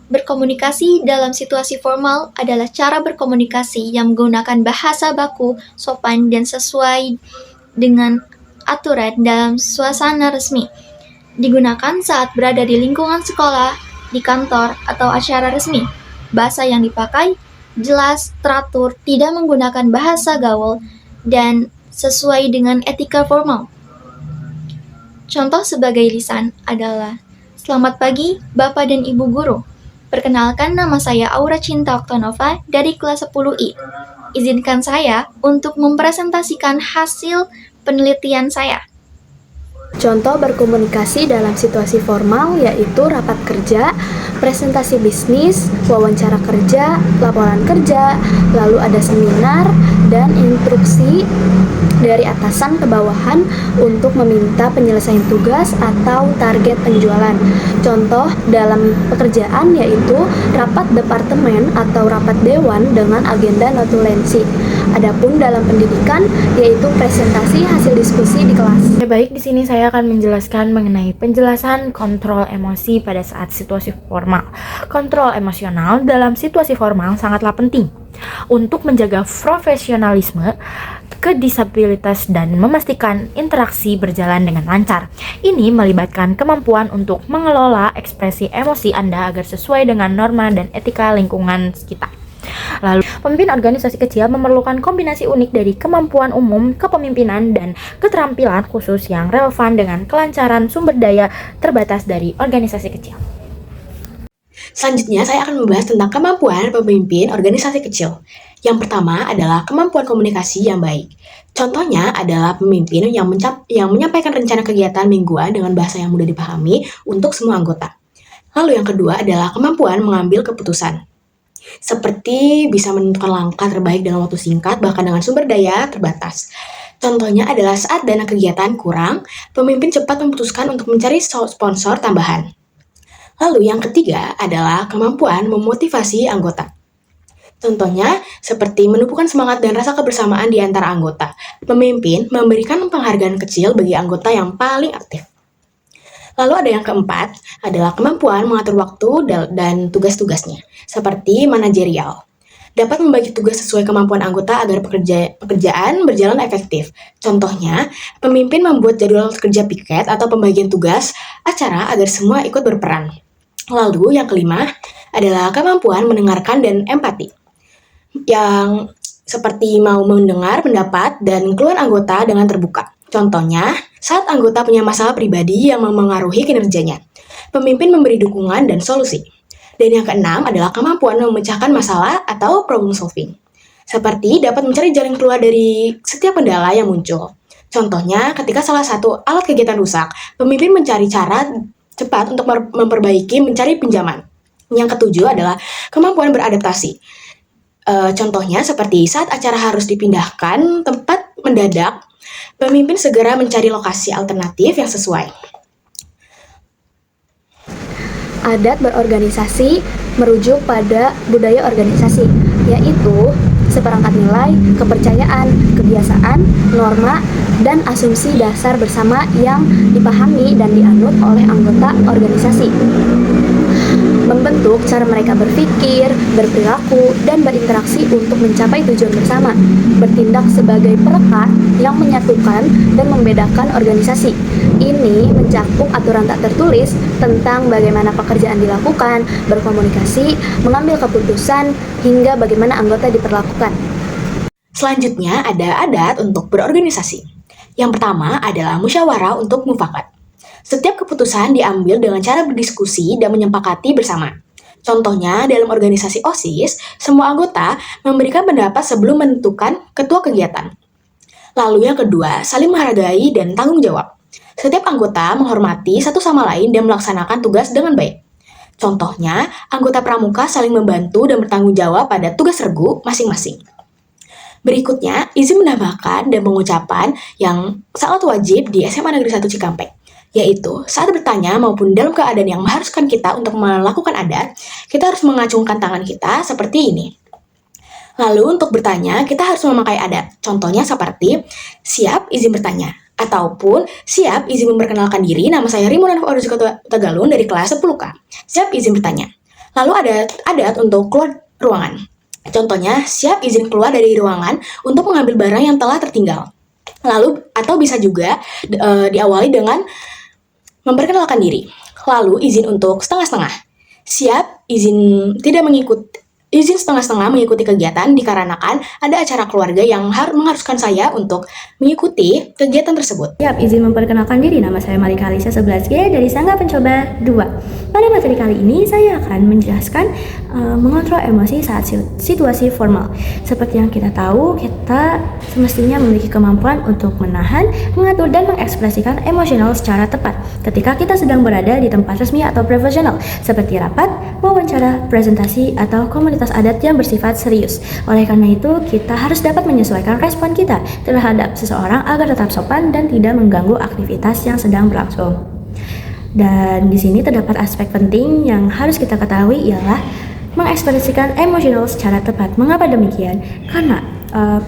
Berkomunikasi dalam situasi formal adalah cara berkomunikasi yang menggunakan bahasa baku, sopan, dan sesuai dengan aturan dalam suasana resmi. Digunakan saat berada di lingkungan sekolah, di kantor, atau acara resmi. Bahasa yang dipakai jelas, teratur, tidak menggunakan bahasa gaul, dan sesuai dengan etika formal. Contoh sebagai lisan adalah, "Selamat pagi, Bapak dan Ibu Guru. Perkenalkan, nama saya Aura Cinta Oktanova dari kelas 10I. Izinkan saya untuk mempresentasikan hasil penelitian saya." Contoh berkomunikasi dalam situasi formal yaitu rapat kerja, presentasi bisnis, wawancara kerja, laporan kerja, lalu ada seminar, dan instruksi dari atasan ke bawahan untuk meminta penyelesaian tugas atau target penjualan. Contoh dalam pekerjaan yaitu rapat departemen atau rapat dewan dengan agenda notulensi. Adapun dalam pendidikan yaitu presentasi hasil diskusi di kelas. Baik, di sini saya akan menjelaskan mengenai penjelasan kontrol emosi pada saat situasi formal. Kontrol emosional dalam situasi formal sangatlah penting untuk menjaga profesionalisme, kedisabilitas, dan memastikan interaksi berjalan dengan lancar. Ini melibatkan kemampuan untuk mengelola ekspresi emosi Anda agar sesuai dengan norma dan etika lingkungan kita. Lalu, pemimpin organisasi kecil memerlukan kombinasi unik dari kemampuan umum, kepemimpinan, dan keterampilan khusus yang relevan dengan kelancaran sumber daya terbatas dari organisasi kecil. Selanjutnya, saya akan membahas tentang kemampuan pemimpin organisasi kecil. Yang pertama adalah kemampuan komunikasi yang baik. Contohnya adalah pemimpin yang menyampaikan rencana kegiatan mingguan dengan bahasa yang mudah dipahami untuk semua anggota. Lalu yang kedua adalah kemampuan mengambil keputusan. Seperti bisa menentukan langkah terbaik dalam waktu singkat, bahkan dengan sumber daya terbatas. Contohnya adalah saat dana kegiatan kurang, pemimpin cepat memutuskan untuk mencari sponsor tambahan. Lalu yang ketiga adalah kemampuan memotivasi anggota. Contohnya seperti menumbuhkan semangat dan rasa kebersamaan di antara anggota. Pemimpin memberikan penghargaan kecil bagi anggota yang paling aktif. Lalu ada yang keempat adalah kemampuan mengatur waktu dan tugas-tugasnya, seperti manajerial. Dapat membagi tugas sesuai kemampuan anggota agar pekerjaan berjalan efektif. Contohnya, pemimpin membuat jadwal kerja piket atau pembagian tugas acara agar semua ikut berperan. Lalu yang kelima adalah kemampuan mendengarkan dan empati, yang seperti mau mendengar pendapat dan keluhan anggota dengan terbuka. Contohnya, saat anggota punya masalah pribadi yang memengaruhi kinerjanya, pemimpin memberi dukungan dan solusi. Dan yang keenam adalah kemampuan memecahkan masalah atau problem solving, seperti dapat mencari jalan keluar dari setiap kendala yang muncul. Contohnya, ketika salah satu alat kegiatan rusak, pemimpin mencari cara cepat untuk memperbaiki, mencari pinjaman. Yang ketujuh adalah kemampuan beradaptasi. Contohnya seperti saat acara harus dipindahkan tempat mendadak, pemimpin segera mencari lokasi alternatif yang sesuai. Adat berorganisasi merujuk pada budaya organisasi, yaitu seperangkat nilai, kepercayaan, kebiasaan, norma, dan asumsi dasar bersama yang dipahami dan dianut oleh anggota organisasi. Membentuk cara mereka berpikir, berperilaku, dan berinteraksi untuk mencapai tujuan bersama. Bertindak sebagai perekat yang menyatukan dan membedakan organisasi. Ini mencakup aturan tak tertulis tentang bagaimana pekerjaan dilakukan, berkomunikasi, mengambil keputusan, hingga bagaimana anggota diperlakukan. Selanjutnya ada adat untuk berorganisasi. Yang pertama adalah musyawarah untuk mufakat. Setiap keputusan diambil dengan cara berdiskusi dan menyepakati bersama. Contohnya, dalam organisasi OSIS, semua anggota memberikan pendapat sebelum menentukan ketua kegiatan. Lalu yang kedua, saling menghargai dan tanggung jawab. Setiap anggota menghormati satu sama lain dan melaksanakan tugas dengan baik. Contohnya, anggota pramuka saling membantu dan bertanggung jawab pada tugas regu masing-masing. Berikutnya, izin menambahkan dan pengucapan yang sangat wajib di SMA Negeri 1 Cikampek, yaitu saat bertanya maupun dalam keadaan yang mengharuskan kita untuk melakukan adat, kita harus mengacungkan tangan kita seperti ini. Lalu untuk bertanya, kita harus memakai adat. Contohnya seperti, siap izin bertanya, ataupun siap izin memperkenalkan diri, nama saya Rimunan Oruzuka Tagalun dari kelas 10K. Siap izin bertanya. Lalu ada adat untuk keluar ruangan. Contohnya, siap izin keluar dari ruangan untuk mengambil barang yang telah tertinggal. Lalu, atau bisa juga diawali dengan memperkenalkan diri. Lalu, izin untuk setengah-setengah. Siap izin izin setengah-setengah mengikuti kegiatan dikarenakan ada acara keluarga yang mengharuskan saya untuk mengikuti kegiatan tersebut. Siap, izin memperkenalkan diri. Nama saya Malika Alisa 11G dari Sangga Pencoba 2. Pada materi kali ini saya akan menjelaskan mengontrol emosi saat situasi formal. Seperti yang kita tahu, kita semestinya memiliki kemampuan untuk menahan, mengatur, dan mengekspresikan emosional secara tepat ketika kita sedang berada di tempat resmi atau profesional, seperti rapat, wawancara, presentasi, atau komunitas adat yang bersifat serius. Oleh karena itu, kita harus dapat menyesuaikan respon kita terhadap seseorang agar tetap sopan dan tidak mengganggu aktivitas yang sedang berlangsung. Dan di sini terdapat aspek penting yang harus kita ketahui ialah mengekspresikan emosional secara tepat. Mengapa demikian? Karena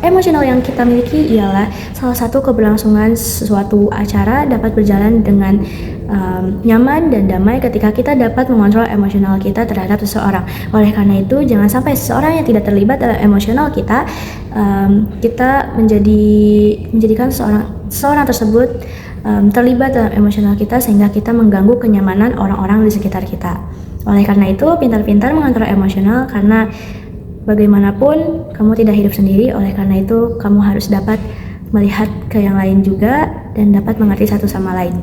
emosional yang kita miliki ialah salah satu keberlangsungan suatu acara dapat berjalan dengan nyaman dan damai ketika kita dapat mengontrol emosional kita terhadap seseorang. Oleh karena itu, jangan sampai seseorang yang tidak terlibat dalam emosional kita, kita menjadikan seseorang tersebut terlibat dalam emosional kita sehingga kita mengganggu kenyamanan orang-orang di sekitar kita. Oleh karena itu, pintar-pintar mengontrol emosional karena bagaimanapun kamu tidak hidup sendiri. Oleh karena itu, kamu harus dapat melihat ke yang lain juga dan dapat mengerti satu sama lain.